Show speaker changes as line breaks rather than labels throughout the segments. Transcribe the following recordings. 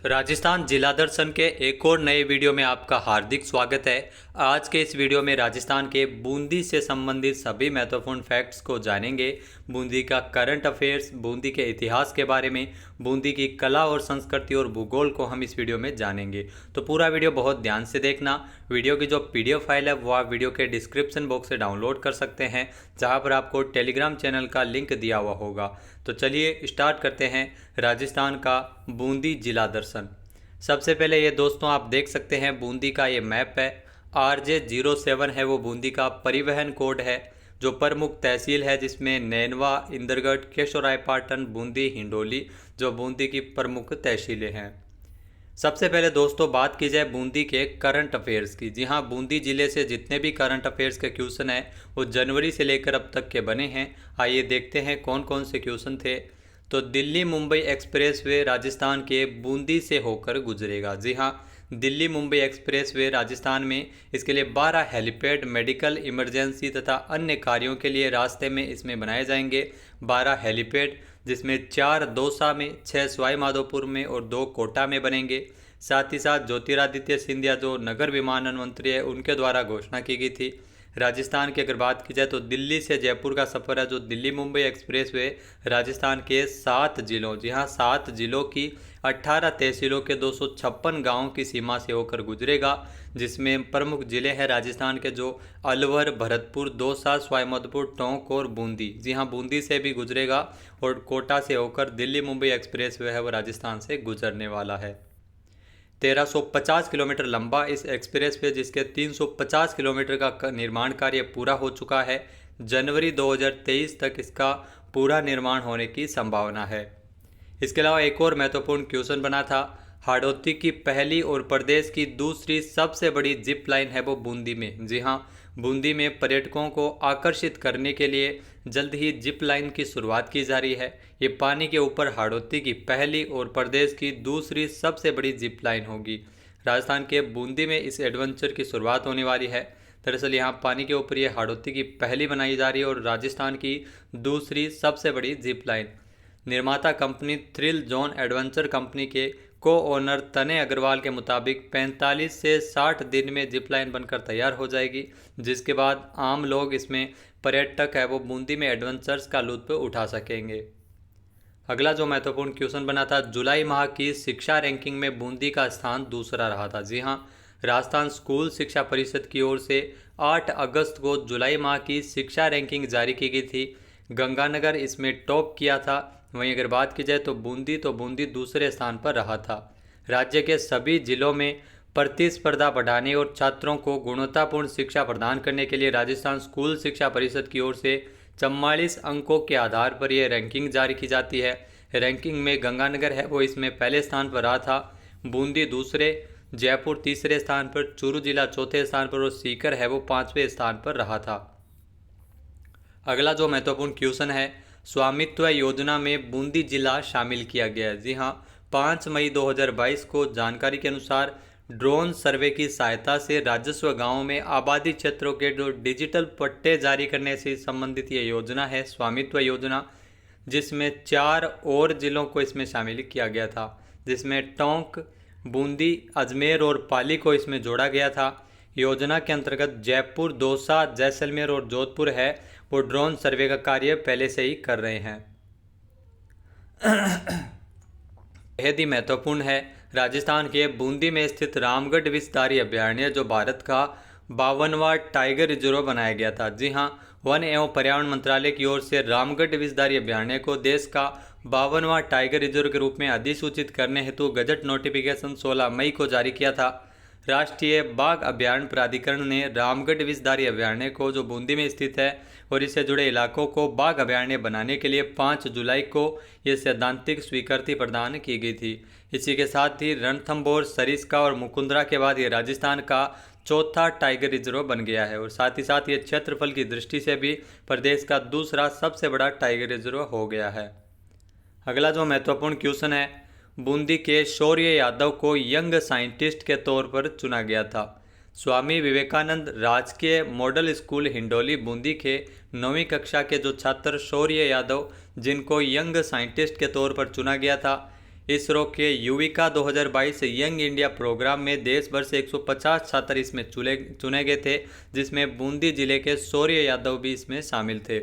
राजस्थान जिला दर्शन के एक और नए वीडियो में आपका हार्दिक स्वागत है। आज के इस वीडियो में राजस्थान के बूंदी से संबंधित सभी महत्वपूर्ण फैक्ट्स को जानेंगे। बूंदी का करंट अफेयर्स, बूंदी के इतिहास के बारे में, बूंदी की कला और संस्कृति और भूगोल को हम इस वीडियो में जानेंगे। तो पूरा वीडियो बहुत ध्यान से देखना। वीडियो की जो PDF फाइल है वो आप वीडियो के डिस्क्रिप्शन बॉक्स से डाउनलोड कर सकते हैं, जहाँ पर आपको टेलीग्राम चैनल का लिंक दिया हुआ होगा। तो चलिए स्टार्ट करते हैं राजस्थान का बूंदी जिला दर्शन। सबसे पहले ये दोस्तों आप देख सकते हैं बूंदी का ये मैप है। RJ07 है वो बूंदी का परिवहन कोड है। जो प्रमुख तहसील है जिसमें नैनवा, इंदरगढ़, केशोरायपाटन, बूंदी, हिंडोली जो बूंदी की प्रमुख तहसीलें हैं। सबसे पहले दोस्तों बात की जाए बूंदी के करंट अफेयर्स की। जी हाँ, बूंदी जिले से जितने भी करंट अफेयर्स के क्वेश्चन हैं वो जनवरी से लेकर अब तक के बने हैं। आइए देखते हैं कौन कौन से क्वेश्चन थे। तो दिल्ली मुंबई एक्सप्रेसवे राजस्थान के बूंदी से होकर गुजरेगा। जी हाँ, दिल्ली मुंबई एक्सप्रेसवे राजस्थान में, इसके लिए 12 हेलीपैड, मेडिकल, इमरजेंसी तथा अन्य कार्यों के लिए रास्ते में इसमें बनाए जाएंगे। 12 हेलीपैड जिसमें 4 दौसा में, 6 सवाई माधोपुर में और 2 कोटा में बनेंगे। साथ ही साथ ज्योतिरादित्य सिंधिया जो नगर विमानन मंत्री है उनके द्वारा घोषणा की गई थी। राजस्थान की अगर बात की जाए तो दिल्ली से जयपुर का सफ़र है जो दिल्ली मुंबई एक्सप्रेसवे राजस्थान के 7 जिलों, जी हाँ 7 जिलों की 18 तहसीलों के 256 गाँवों की सीमा से होकर गुजरेगा। जिसमें प्रमुख जिले हैं राजस्थान के जो अलवर, भरतपुर, दौसा, सवाईमाधोपुर, टोंक और बूंदी। जी हाँ, बूंदी से भी गुजरेगा और कोटा से होकर दिल्ली मुंबई एक्सप्रेसवे है वो राजस्थान से गुजरने वाला है। 1350 किलोमीटर लंबा इस एक्सप्रेस वे, जिसके 350 किलोमीटर का निर्माण कार्य पूरा हो चुका है। जनवरी 2023 तक इसका पूरा निर्माण होने की संभावना है। इसके अलावा एक और महत्वपूर्ण क्वेश्चन बना था, हाड़ौती की पहली और प्रदेश की दूसरी सबसे बड़ी जिप लाइन है वो बूंदी में। जी हाँ, बूंदी में पर्यटकों को आकर्षित करने के लिए जल्द ही जिप लाइन की शुरुआत की जा रही है। ये पानी के ऊपर हाड़ौती की पहली और प्रदेश की दूसरी सबसे बड़ी जिप लाइन होगी। राजस्थान के बूंदी में इस एडवेंचर की शुरुआत होने वाली है। दरअसल यहाँ पानी के ऊपर ये हाड़ौती की पहली बनाई जा रही है और राजस्थान की दूसरी सबसे बड़ी जिप लाइन। निर्माता company thrill zone adventure company के को ओनर तने अग्रवाल के मुताबिक 45 से 60 दिन में जिप लाइन बनकर तैयार हो जाएगी, जिसके बाद आम लोग, इसमें पर्यटक है वो बूंदी में एडवेंचर्स का लुत्फ उठा सकेंगे। अगला जो महत्वपूर्ण क्वेश्चन बना था, जुलाई माह की शिक्षा रैंकिंग में बूंदी का स्थान दूसरा रहा था। जी हाँ, राजस्थान स्कूल शिक्षा परिषद की ओर से 8 अगस्त को जुलाई माह की शिक्षा रैंकिंग जारी की गई थी। गंगानगर इसमें टॉप किया था। वहीं अगर बात की जाए तो बूंदी दूसरे स्थान पर रहा था। राज्य के सभी जिलों में प्रतिस्पर्धा बढ़ाने और छात्रों को गुणवत्तापूर्ण शिक्षा प्रदान करने के लिए राजस्थान स्कूल शिक्षा परिषद की ओर से 44 अंकों के आधार पर यह रैंकिंग जारी की जाती है। रैंकिंग में गंगानगर है वो इसमें पहले स्थान पर रहा था, बूंदी दूसरे, जयपुर तीसरे स्थान पर, चूरू जिला चौथे स्थान पर और सीकर है वो 5वें स्थान पर रहा था। अगला जो महत्वपूर्ण क्वेश्चन है, स्वामित्व योजना में बूंदी जिला शामिल किया गया है। जी हाँ, 5 मई 2022 को जानकारी के अनुसार ड्रोन सर्वे की सहायता से राजस्व गांवों में आबादी क्षेत्रों के जो डिजिटल पट्टे जारी करने से संबंधित ये योजना है स्वामित्व योजना, जिसमें 4 और जिलों को इसमें शामिल किया गया था, जिसमें टोंक, बूंदी, अजमेर और पाली को इसमें जोड़ा गया था। योजना के अंतर्गत जयपुर, दौसा, जैसलमेर और जोधपुर है वो ड्रोन सर्वे का कार्य पहले से ही कर रहे हैं। बेहद ही महत्वपूर्ण है, राजस्थान के बूंदी में स्थित रामगढ़ विस्तारी अभयारण्य जो भारत का 52वां टाइगर रिजर्व बनाया गया था। जी हाँ, वन एवं पर्यावरण मंत्रालय की ओर से रामगढ़ विस्तारी अभयारण्य को देश का 52वां टाइगर रिजर्व के रूप में अधिसूचित करने हेतु गजट नोटिफिकेशन 16 मई को जारी किया था। राष्ट्रीय बाघ अभयारण्य प्राधिकरण ने रामगढ़ विस्तारी अभयारण्य को जो बूंदी में स्थित है और इससे जुड़े इलाकों को बाघ अभयारण्य बनाने के लिए 5 जुलाई को ये सैद्धांतिक स्वीकृति प्रदान की गई थी। इसी के साथ ही रणथंभौर, सरिस्का और मुकुंदरा के बाद ये राजस्थान का चौथा टाइगर रिजर्व बन गया है और साथ ही साथ ये क्षेत्रफल की दृष्टि से भी प्रदेश का दूसरा सबसे बड़ा टाइगर रिजर्व हो गया है। अगला जो महत्वपूर्ण क्वेश्चन है, बूंदी के शौर्य यादव को यंग साइंटिस्ट के तौर पर चुना गया था। स्वामी विवेकानंद राजकीय मॉडल स्कूल हिंडोली बूंदी के 9वीं कक्षा के जो छात्र शौर्य यादव, जिनको यंग साइंटिस्ट के तौर पर चुना गया था, इसरो के युविका 2022 यंग इंडिया प्रोग्राम में देश भर से 150 छात्र इसमें चुने गए थे, जिसमें बूंदी जिले के शौर्य यादव भी इसमें शामिल थे।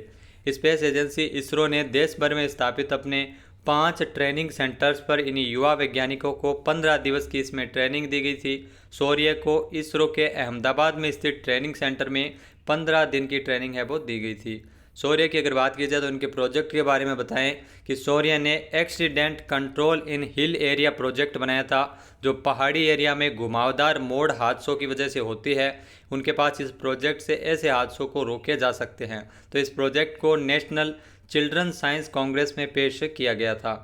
स्पेस एजेंसी इसरो ने देश भर में स्थापित अपने 5 ट्रेनिंग सेंटर्स पर इन युवा वैज्ञानिकों को 15 दिवस की इसमें ट्रेनिंग दी गई थी। शौर्य को इसरो के अहमदाबाद में स्थित ट्रेनिंग सेंटर में 15 दिन की ट्रेनिंग है वो दी गई थी। शौर्य की अगर बात की जाए तो उनके प्रोजेक्ट के बारे में बताएं कि शौर्य ने एक्सीडेंट कंट्रोल इन हिल एरिया प्रोजेक्ट बनाया था, जो पहाड़ी एरिया में घुमावदार मोड़ हादसों की वजह से होती है। उनके पास इस प्रोजेक्ट से ऐसे हादसों को रोके जा सकते हैं। तो इस प्रोजेक्ट को नेशनल चिल्ड्रन साइंस कांग्रेस में पेश किया गया था।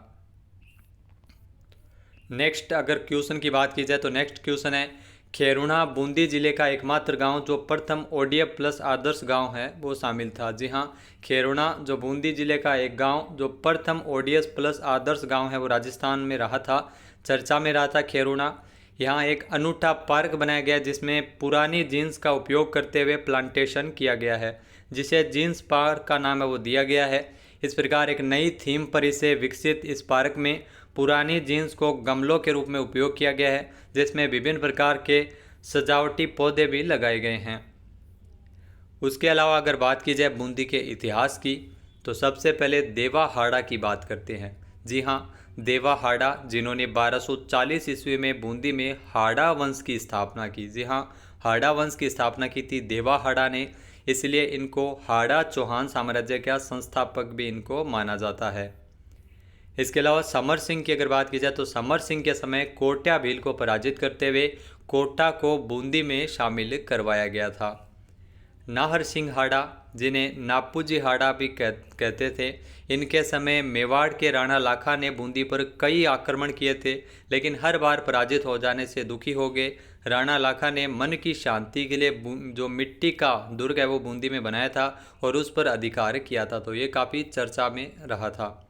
नेक्स्ट अगर क्वेश्चन की बात की जाए तो नेक्स्ट क्वेश्चन है, खेरुणा बूंदी जिले का एकमात्र गांव जो प्रथम ODF प्लस आदर्श गांव है वो शामिल था। जी हाँ, खेरुणा जो बूंदी जिले का एक गांव जो प्रथम ODS प्लस आदर्श गांव है वो राजस्थान में रहा था, चर्चा में रहा था खेरुणा। यहाँ एक अनूठा पार्क बनाया गया जिसमें पुरानी जीन्स का उपयोग करते हुए प्लांटेशन किया गया है, जिसे जीन्स पार्क का नाम है वो दिया गया है। इस प्रकार एक नई थीम पर इसे विकसित इस पार्क में पुरानी जीन्स को गमलों के रूप में उपयोग किया गया है, जिसमें विभिन्न प्रकार के सजावटी पौधे भी लगाए गए हैं। उसके अलावा अगर बात की जाए बूंदी के इतिहास की तो सबसे पहले देवा हाड़ा की बात करते हैं। जी हाँ, देवा हाड़ा जिन्होंने 1240 ईस्वी में बूंदी में हाड़ा वंश की स्थापना की। जी हाँ, हाड़ा वंश की स्थापना की थी देवा हाड़ा ने, इसलिए इनको हाड़ा चौहान साम्राज्य का संस्थापक भी इनको माना जाता है। इसके अलावा समर सिंह की अगर बात की जाए तो समर सिंह के समय कोटा भील को पराजित करते हुए कोटा को बूंदी में शामिल करवाया गया था। नाहर सिंह हाड़ा जिन्हें नापूजी हाड़ा भी कहते थे, इनके समय मेवाड़ के राणा लाखा ने बूंदी पर कई आक्रमण किए थे, लेकिन हर बार पराजित हो जाने से दुखी हो गए। राणा लाखा ने मन की शांति के लिए जो मिट्टी का दुर्ग है वो बूंदी में बनाया था और उस पर अधिकार किया था, तो ये काफ़ी चर्चा में रहा था।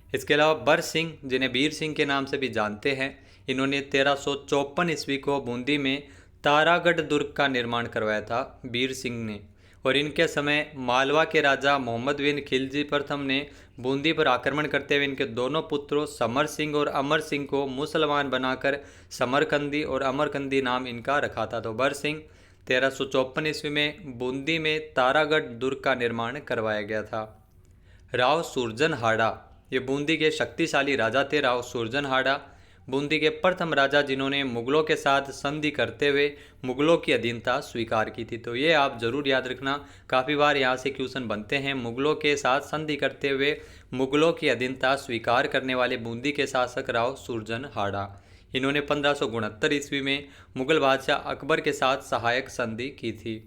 इसके अलावा बर सिंह जिन्हें बीर सिंह के नाम से भी जानते हैं, इन्होंने 1354 ईस्वी को बूंदी में तारागढ़ दुर्ग का निर्माण करवाया था बीर सिंह ने, और इनके समय मालवा के राजा मोहम्मद बिन खिलजी प्रथम ने बूंदी पर आक्रमण करते हुए इनके दोनों पुत्रों समर सिंह और अमर सिंह को मुसलमान बनाकर समरकंदी और अमरकंदी नाम इनका रखा था। तो बर सिंह 1354 ईस्वी में बूंदी में तारागढ़ दुर्ग का निर्माण करवाया गया था। राव सुरजन हाड़ा ये बूंदी के शक्तिशाली राजा थे। राव सुरजन हाड़ा बूंदी के प्रथम राजा जिन्होंने मुगलों के साथ संधि करते हुए मुगलों की अधीनता स्वीकार की थी। तो ये आप जरूर याद रखना, काफ़ी बार यहाँ से क्वेश्चन बनते हैं। मुगलों के साथ संधि करते हुए मुगलों की अधीनता स्वीकार करने वाले बूंदी के शासक राव सुरजन हाड़ा, इन्होंने 1569 ईस्वी में मुगल बादशाह अकबर के साथ सहायक संधि की थी।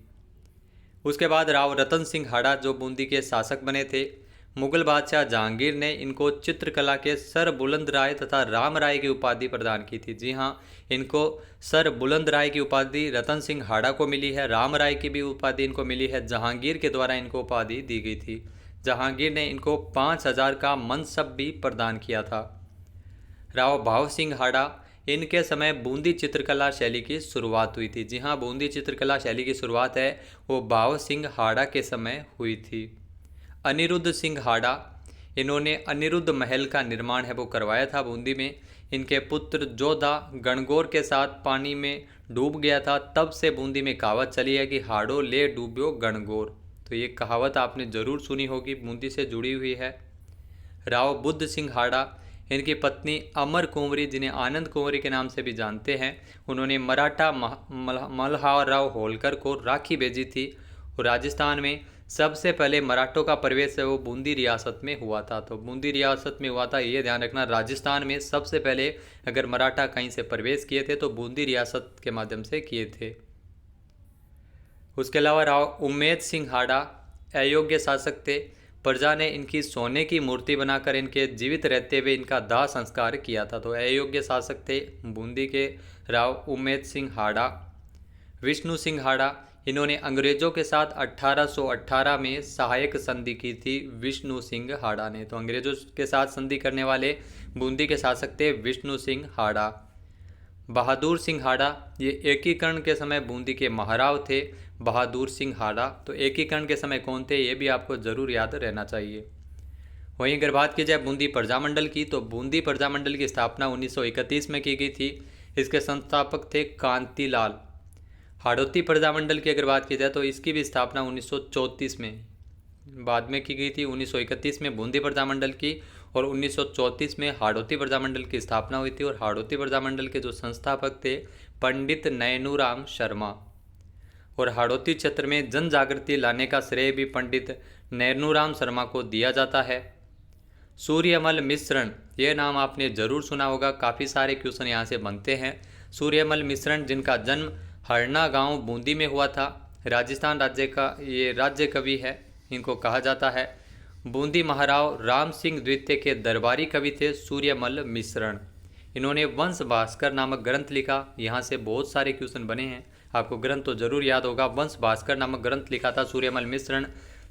उसके बाद राव रतन सिंह हाड़ा जो बूंदी के शासक बने थे। मुगल बादशाह जहांगीर ने इनको चित्रकला के सर बुलंद राय तथा राम राय की उपाधि प्रदान की थी। जी हाँ, इनको सर बुलंद राय की उपाधि रतन सिंह हाड़ा को मिली है, राम राय की भी उपाधि इनको मिली है। जहांगीर के द्वारा इनको उपाधि दी गई थी। जहांगीर ने इनको 5000 का मनसब भी प्रदान किया था। राव भाव सिंह हाड़ा, इनके समय बूंदी चित्रकला शैली की शुरुआत हुई थी। जी हाँ, बूंदी चित्रकला शैली की शुरुआत है वो भाव सिंह हाड़ा के समय हुई थी। अनिरुद्ध सिंह हाड़ा, इन्होंने अनिरुद्ध महल का निर्माण है वो करवाया था बूंदी में। इनके पुत्र जोधा गणगौर के साथ पानी में डूब गया था, तब से बूंदी में कहावत चली है कि हाड़ो ले डूब्यो गणगौर। तो ये कहावत आपने ज़रूर सुनी होगी, बूंदी से जुड़ी हुई है। राव बुद्ध सिंह हाड़ा, इनकी पत्नी अमर कुंवरी जिन्हें आनंद कुंवरी के नाम से भी जानते हैं, उन्होंने मराठा मल्हार राव होलकर को राखी भेजी थी। और राजस्थान में सबसे पहले मराठों का प्रवेश है वो बूंदी रियासत में हुआ था। तो बूंदी रियासत में हुआ था, ये ध्यान रखना। राजस्थान में सबसे पहले अगर मराठा कहीं से प्रवेश किए थे तो बूंदी रियासत के माध्यम से किए थे। उसके अलावा राव उम्मेद सिंह हाड़ा अयोग्य शासक थे। प्रजा ने इनकी सोने की मूर्ति बनाकर इनके जीवित रहते हुए इनका दाह संस्कार किया था। तो अयोग्य शासक थे बूंदी के राव उम्मेद सिंह हाड़ा। विष्णु सिंह हाड़ा, इन्होंने अंग्रेजों के साथ 1818 में सहायक संधि की थी विष्णु सिंह हाड़ा ने। तो अंग्रेजों के साथ संधि करने वाले बूंदी के शासक थे विष्णु सिंह हाड़ा। बहादुर सिंह हाड़ा, ये एकीकरण के समय बूंदी के महाराव थे। बहादुर सिंह हाड़ा, तो एकीकरण के समय कौन थे ये भी आपको ज़रूर याद रहना चाहिए। वहीं अगर बात की जाए बूंदी प्रजामंडल की, तो बूंदी प्रजामंडल की स्थापना 1931 में की गई थी। इसके संस्थापक थे कांतिलाल। हाड़ौती प्रजामंडल की अगर बात की जाए तो इसकी भी स्थापना 1934 में बाद में की गई थी। 1931 में बूंदी प्रजामंडल की और 1934 में हाड़ौती प्रजामंडल की स्थापना हुई थी। और हाड़ौती प्रजामंडल के जो संस्थापक थे पंडित नैनूराम शर्मा। और हाड़ौती क्षेत्र में जन जागृति लाने का श्रेय भी पंडित नैनूराम शर्मा को दिया जाता है। सूर्यमल मिश्रण, ये नाम आपने जरूर सुना होगा, काफ़ी सारे क्वेश्चन यहाँ से बनते हैं। सूर्यमल मिश्रण जिनका जन्म हरना गांव बूंदी में हुआ था, राजस्थान राज्य का ये राज्य कवि है, इनको कहा जाता है। बूंदी महाराव राम सिंह द्वितीय के दरबारी कवि थे सूर्यमल मिश्रण। इन्होंने वंश भास्कर नामक ग्रंथ लिखा। यहाँ से बहुत सारे क्वेश्चन बने हैं, आपको ग्रंथ तो जरूर याद होगा। वंश भास्कर नामक ग्रंथ लिखा था सूर्यमल मिश्रण,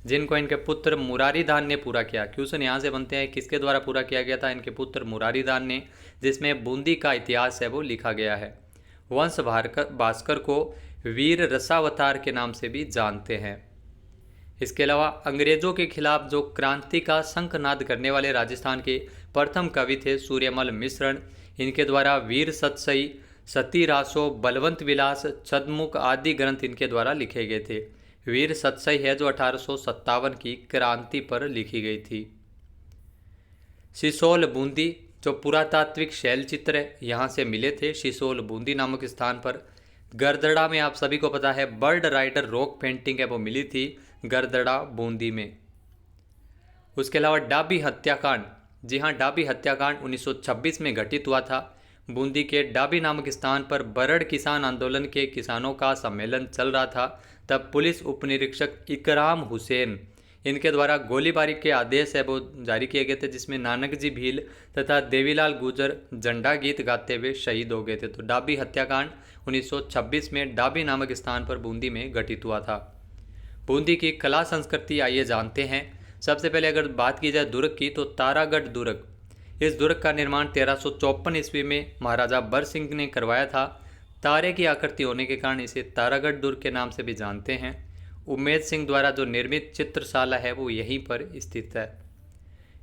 जिनको इनके पुत्र मुरारीदान ने पूरा किया। क्वेश्चन यहाँ से बनते हैं, किसके द्वारा पूरा किया गया था? इनके पुत्र मुरारीदान ने, जिसमें बूंदी का इतिहास है वो लिखा गया है। वंश भास्कर को वीर रसावतार के नाम से भी जानते हैं। इसके अलावा अंग्रेजों के खिलाफ जो क्रांति का शंखनाद करने वाले राजस्थान के प्रथम कवि थे सूर्यमल मिश्रण। इनके द्वारा वीर सतसई, सती रासो, बलवंत विलास, छद्मुख आदि ग्रंथ इनके द्वारा लिखे गए थे। वीर सतसई है जो 1857 की क्रांति पर लिखी गई थी। सिसोल बूंदी जो पुरातात्विक शैल चित्र यहाँ से मिले थे सिसोल बूंदी नामक स्थान पर। गरदड़ा में आप सभी को पता है बर्ड राइडर रॉक पेंटिंग है वो मिली थी गरदड़ा बूंदी में। उसके अलावा डाबी हत्याकांड, जी हाँ, डाबी हत्याकांड 1926 में घटित हुआ था। बूंदी के डाबी नामक स्थान पर बरड़ किसान आंदोलन के किसानों का सम्मेलन चल रहा था। तब पुलिस उपनिरीक्षक इकराम हुसैन, इनके द्वारा गोलीबारी के आदेश है वो जारी किए गए थे, जिसमें नानक जी भील तथा देवीलाल गुर्जर झंडा गीत गाते हुए शहीद हो गए थे। तो डाबी हत्याकांड 1926 में डाबी नामक स्थान पर बूंदी में घटित हुआ था। बूंदी की कला संस्कृति आइए जानते हैं। सबसे पहले अगर बात की जाए दुर्ग की, तो तारागढ़ दुर्ग, इस दुर्ग का निर्माण 1354 ईस्वी में महाराजा बर सिंह ने करवाया था। तारे की आकृति होने के कारण इसे तारागढ़ दुर्ग के नाम से भी जानते हैं। उमेद सिंह द्वारा जो निर्मित चित्रशाला है वो यहीं पर स्थित है।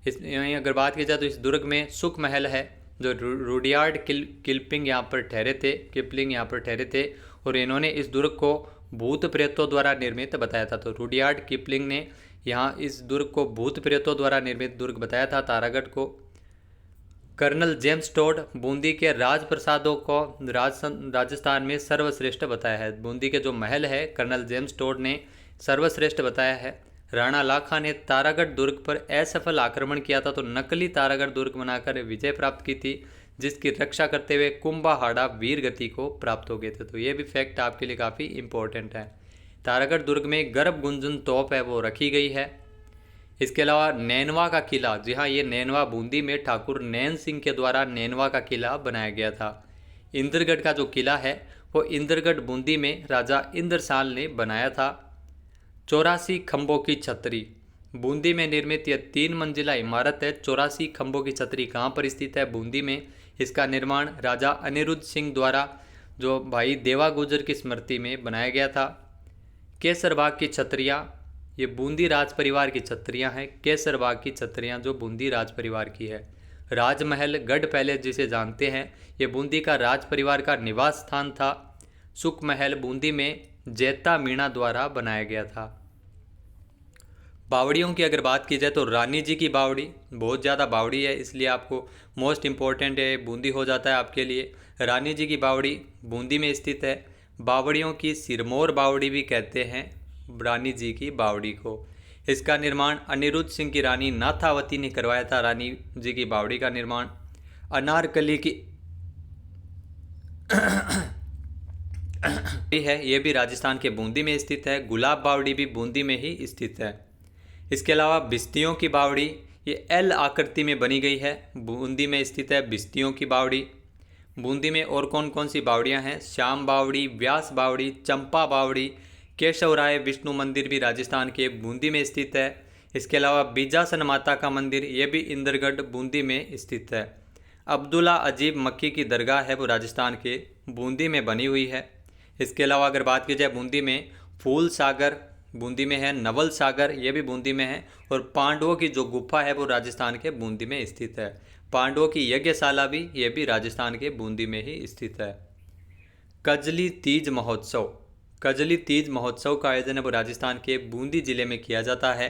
यहीं अगर बात की जाए तो इस दुर्ग में सुख महल है, जो रुडियार्ड किपलिंग यहाँ पर ठहरे थे और इन्होंने इस दुर्ग को भूत प्रेतों द्वारा निर्मित बताया था। तो रुडियार्ड किपलिंग ने यहाँ इस दुर्ग को भूत प्रेतों द्वारा निर्मित दुर्ग बताया था तारागढ़ को। कर्नल जेम्स टोड बूंदी के राजप्रसादों को राजस्थान में सर्वश्रेष्ठ बताया है। बूंदी के जो महल है कर्नल जेम्स टोड ने सर्वश्रेष्ठ बताया है। राणा लाखा ने तारागढ़ दुर्ग पर असफल आक्रमण किया था, तो नकली तारागढ़ दुर्ग बनाकर विजय प्राप्त की थी, जिसकी रक्षा करते हुए कुंभाहाड़ा वीर गति को प्राप्त हो गए थे। तो ये भी फैक्ट आपके लिए काफ़ी इंपॉर्टेंट है। तारागढ़ दुर्ग में गर्भ गुंजन तोप है वो रखी गई है। इसके अलावा नैनवा का किला, जी हाँ, ये नैनवा बूंदी में ठाकुर नैन सिंह के द्वारा नैनवा का किला बनाया गया था। इंद्रगढ़ का जो किला है वो इंद्रगढ़ बूंदी में राजा इंद्रसाल ने बनाया था। 84 खंभों की छतरी, बूंदी में निर्मित यह 3 मंजिला इमारत है। 84 खंभों की छतरी कहाँ पर स्थित है? बूंदी में। इसका निर्माण राजा अनिरुद्ध सिंह द्वारा जो भाई देवा गुजर की स्मृति में बनाया गया था। केसरबाग की छतरियाँ, ये बूंदी राज परिवार की छतरियाँ हैं। केसरबाग की छतरियाँ जो बूंदी राज परिवार की है। राजमहल गढ़ पैलेस जिसे जानते हैं, ये बूंदी का राज परिवार का निवास स्थान था। सुख महल बूंदी में जैता मीणा द्वारा बनाया गया था। बावड़ियों की अगर बात की जाए तो रानी जी की बावड़ी, बहुत ज़्यादा बावड़ी है इसलिए आपको मोस्ट इम्पोर्टेंट है बूंदी हो जाता है आपके लिए। रानी जी की बावड़ी बूंदी में स्थित है। बावड़ियों की सिरमौर बावड़ी भी कहते हैं रानी जी की बावड़ी को। इसका निर्माण अनिरुद्ध सिंह की रानी नाथावती ने करवाया था। रानी जी की बावड़ी का निर्माण। अनारकली की है, ये भी राजस्थान के बूंदी में स्थित है। गुलाब बावड़ी भी बूंदी में ही स्थित है। इसके अलावा बिस्तियों की बावड़ी, ये एल आकृति में बनी गई है, बूंदी में स्थित है बिस्तियों की बावड़ी। बूंदी में और कौन कौन सी बावड़ियाँ हैं? श्याम बावड़ी, व्यास बावड़ी, चंपा बावड़ी, केशव राय विष्णु मंदिर भी राजस्थान के बूंदी में स्थित है। इसके अलावा बीजासन माता का मंदिर, ये भी इंद्रगढ़ बूंदी में स्थित है। अब्दुल्ला अजीब मक्की की दरगाह है वो राजस्थान के बूंदी में बनी हुई है। इसके अलावा अगर बात की जाए बूंदी में फूल सागर बूंदी में है। नवल सागर, ये भी बूंदी में है। और पांडवों की जो गुफा है वो राजस्थान के बूंदी में स्थित है। पांडवों की यज्ञशाला भी, ये भी राजस्थान के बूंदी में ही स्थित है। कजली तीज महोत्सव, कजली तीज महोत्सव का आयोजन है वो राजस्थान के बूंदी जिले में किया जाता है।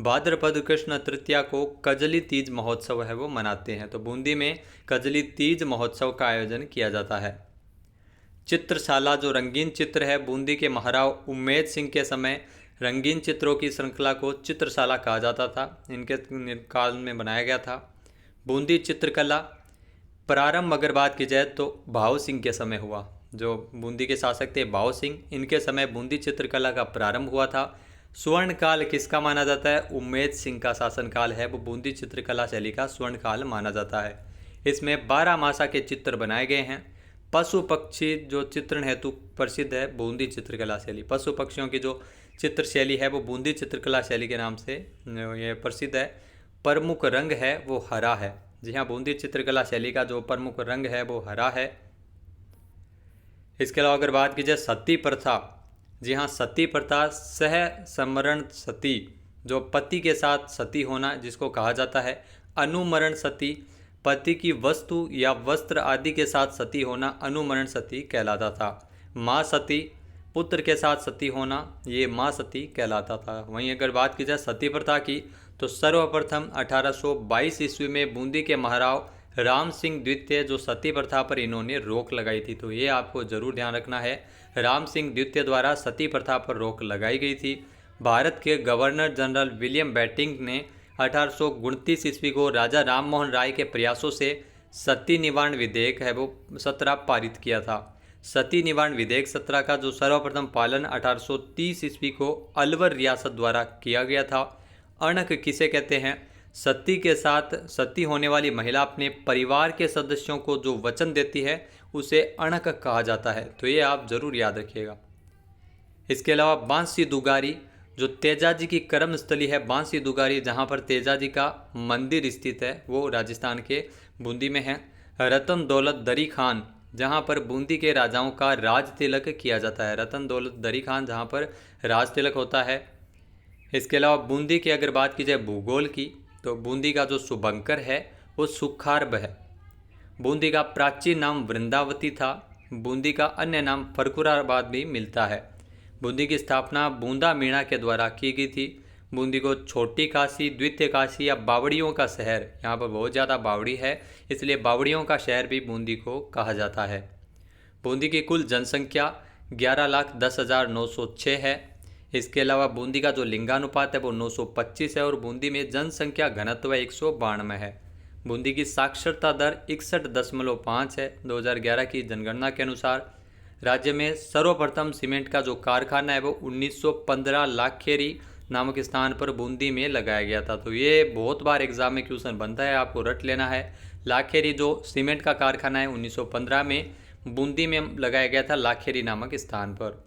भाद्रपद कृष्ण तृतीया को कजली तीज महोत्सव है वो मनाते हैं। तो बूंदी में कजली तीज महोत्सव का आयोजन किया जाता है। चित्रशाला, जो रंगीन चित्र है, बूंदी के महाराव उम्मेद सिंह के समय रंगीन चित्रों की श्रृंखला को चित्रशाला कहा जाता था। इनके काल में बनाया गया था। बूंदी चित्रकला प्रारंभ अगर बात की जाए तो भाव सिंह के समय हुआ। जो बूंदी के शासक थे भाव सिंह, इनके समय बूंदी चित्रकला का प्रारंभ हुआ था। स्वर्ण काल किसका माना जाता है? उम्मेद सिंह का शासनकाल है वो बूंदी चित्रकला शैली का स्वर्ण काल माना जाता है। इसमें 12 मासा के चित्र बनाए गए हैं। पशु पक्षी जो चित्रण हेतु प्रसिद्ध है बूंदी चित्रकला शैली। पशु पक्षियों की जो चित्र शैली है वो बूंदी चित्रकला शैली के नाम से ये प्रसिद्ध है। प्रमुख रंग है वो हरा है। जी हाँ, बूंदी चित्रकला शैली का जो प्रमुख रंग है वो हरा है। इसके अलावा अगर बात की जाए सती प्रथा, जी हाँ, सती प्रथा सह समरण सती, जो पति के साथ सती होना जिसको कहा जाता है। अनुमरण सती, पति की वस्तु या वस्त्र आदि के साथ सती होना अनुमरण सती कहलाता था। माँ सती, पुत्र के साथ सती होना, ये माँ सती कहलाता था। वहीं अगर बात की जाए सती प्रथा की तो सर्वप्रथम 1822 ईस्वी में बूंदी के महाराव राम सिंह द्वितीय जो सती प्रथा पर इन्होंने रोक लगाई थी। तो ये आपको जरूर ध्यान रखना है, राम सिंह द्वितीय द्वारा सती प्रथा पर रोक लगाई गई थी। भारत के गवर्नर जनरल विलियम बेंटिंक ने 1829 ईस्वी को राजा राम मोहन राय के प्रयासों से सती निवारण विधेयक है वो 17 पारित किया था। सती निवारण विधेयक 17 का जो सर्वप्रथम पालन 1830 ईस्वी को अलवर रियासत द्वारा किया गया था। अणक किसे कहते हैं? सती के साथ सती होने वाली महिला अपने परिवार के सदस्यों को जो वचन देती है उसे अणक कहा जाता है। तो ये आप जरूर याद रखिएगा। इसके अलावा बांसी दुगारी, जो तेजाजी की कर्मस्थली है बांसी दुगारी, जहाँ पर तेजाजी का मंदिर स्थित है वो राजस्थान के बूंदी में है। रतन दौलत दरी खान, जहाँ पर बूंदी के राजाओं का राज तिलक किया जाता है। रतन दौलत दरी खान जहाँ पर राज तिलक होता है। इसके अलावा बूंदी की अगर बात की जाए भूगोल की तो बूंदी का जो शुभंकर है वो सुखारब है। बूंदी का प्राचीन नाम वृंदावती था। बूंदी का अन्य नाम फरकुराबाद भी मिलता है। बूंदी की स्थापना बूंदा मीणा के द्वारा की गई थी। बूंदी को छोटी काशी, द्वितीय काशी या बावड़ियों का शहर, यहाँ पर बहुत ज़्यादा बावड़ी है इसलिए बावड़ियों का शहर भी बूंदी को कहा जाता है। बूंदी की कुल जनसंख्या 11,10,906 है। इसके अलावा बूंदी का जो लिंगानुपात है वो 925 है और बूंदी में जनसंख्या घनत्व 192 है। बूंदी की साक्षरता दर 61.5 है 2011 की जनगणना के अनुसार। राज्य में सर्वप्रथम सीमेंट का जो कारखाना है वो 1915 लाखेरी नामक स्थान पर बूंदी में लगाया गया था। तो ये बहुत बार एग्जाम में क्वेश्चन बनता है, आपको रट लेना है। लाखेरी जो सीमेंट का कारखाना है 1915 में बूंदी में लगाया गया था, लाखेरी नामक स्थान पर।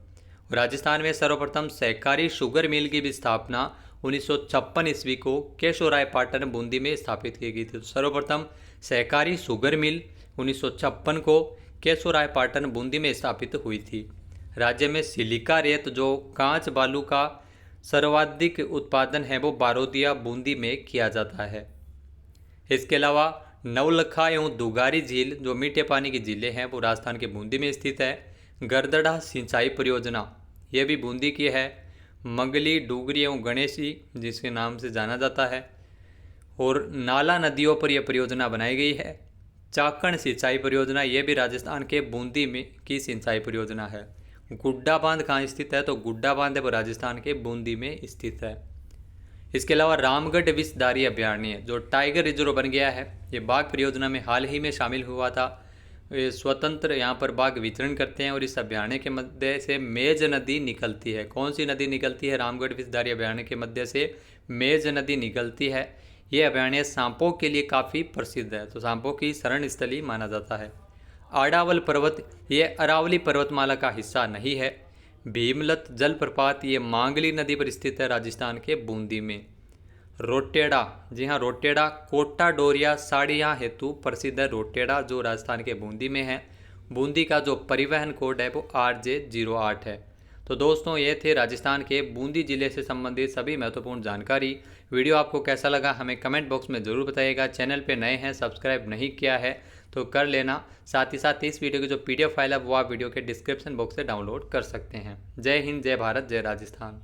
राजस्थान में सर्वप्रथम सहकारी शुगर मिल की भी स्थापना 1956 ईस्वी को केशोराय पाटन बूंदी में स्थापित की गई थी। तो सर्वप्रथम सहकारी शुगर मिल 1956 को केशोराय पाटन बूंदी में स्थापित हुई थी। राज्य में सिलिका रेत जो कांच बालू का सर्वाधिक उत्पादन है वो बारोदिया बूंदी में किया जाता है। इसके अलावा नवलखा एवं दुगारी झील जो मीठे पानी की झीलें हैं वो राजस्थान के बूंदी में स्थित है। गरदड़ा सिंचाई परियोजना ये भी बूंदी की है। मंगली, डूगरी एवं गणेशी जिसके नाम से जाना जाता है और नाला नदियों पर यह परियोजना बनाई गई है। चाकण सिंचाई परियोजना ये भी राजस्थान के बूंदी में की सिंचाई परियोजना है। गुड्डा बांध कहाँ स्थित है? तो गुड्डा बांध है वो राजस्थान के बूंदी में स्थित है। इसके अलावा रामगढ़ विषधारी अभयारण्य जो टाइगर रिजर्व बन गया है, ये बाघ परियोजना में हाल ही में शामिल हुआ था। स्वतंत्र यहाँ पर बाघ विचरण करते हैं और इस अभयारण्य के मध्य से मेज नदी निकलती है। कौन सी नदी निकलती है? रामगढ़ विषधारी अभयारण्य के मध्य से मेज नदी निकलती है। ये अभयारण्य सांपों के लिए काफ़ी प्रसिद्ध है, तो सांपों की शरण स्थली माना जाता है। आड़ावल पर्वत ये अरावली पर्वतमाला का हिस्सा नहीं है। भीमलत जलप्रपात ये मांगली नदी पर स्थित है राजस्थान के बूंदी में। रोटेड़ा, जी हाँ, रोटेड़ा कोटा डोरिया साड़ियाँ हेतु प्रसिद्ध है। रोटेड़ा जो राजस्थान के बूंदी में है। बूंदी का जो परिवहन कोड है वो RJ08 है। तो दोस्तों ये थे राजस्थान के बूंदी जिले से संबंधित सभी महत्वपूर्ण जानकारी। वीडियो आपको कैसा लगा हमें कमेंट बॉक्स में ज़रूर बताइएगा। चैनल पे नए हैं, सब्सक्राइब नहीं किया है तो कर लेना। साथ ही साथ इस वीडियो की जो PDF फाइल है वो आप वीडियो के डिस्क्रिप्शन बॉक्स से डाउनलोड कर सकते हैं। जय हिंद, जय भारत, जय राजस्थान।